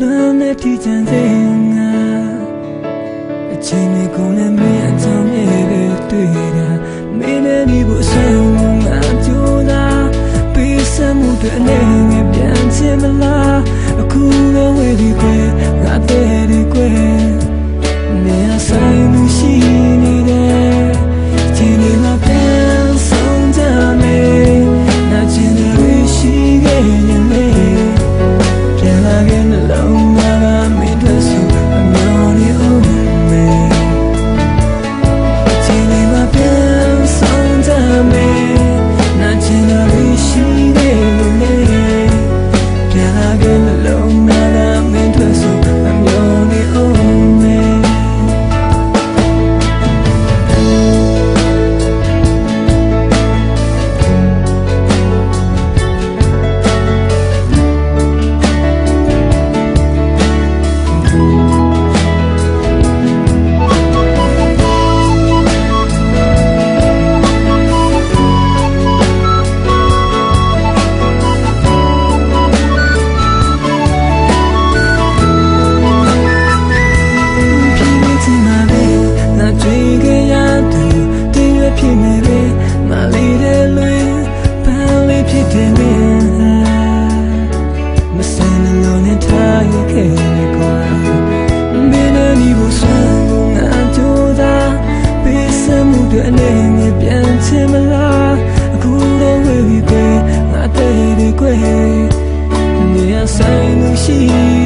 လွန်တဲ့ထိချမ်းစေငါအချိန်တွေကုန်လည်းမင်းအကြောင်းမြေပဲတွေ့တာမင်းနဲ့ဒီကိုဆုံးငါကြိုးစားပေးစမှုတွေအနေနဲ့ပြန်ချင်မလားအခုလည်းဝေးပြီးခွဲငါတဲ့ဒီခွဲနေရာဆိုင်မှုရှိနေတယ်ချိန်တွေမှာပြန်ဆုံးကြမယ်နာကျင်တွေရှိခဲ့ရင်လေပြန်လာခဲ့နှလုံးသားကမင်းတို့ဆိုအမျော်နေအောင်မယ်ချိန်တွေမှာပြန်ဆုံးကြမယ်နာကျင်တွေရှိခဲ့ရင်လေပြန်လာခဲ့နှလုံးသားကမင်းတို့ဆိုအမျော်နေအောင်မယ်အနေနဲ့ပြန်ချင်မလားအခုတော့ဝေးပြီးပဲငါတဲ့ဒီကွယ်နေရာဆိုင်မှုရှိ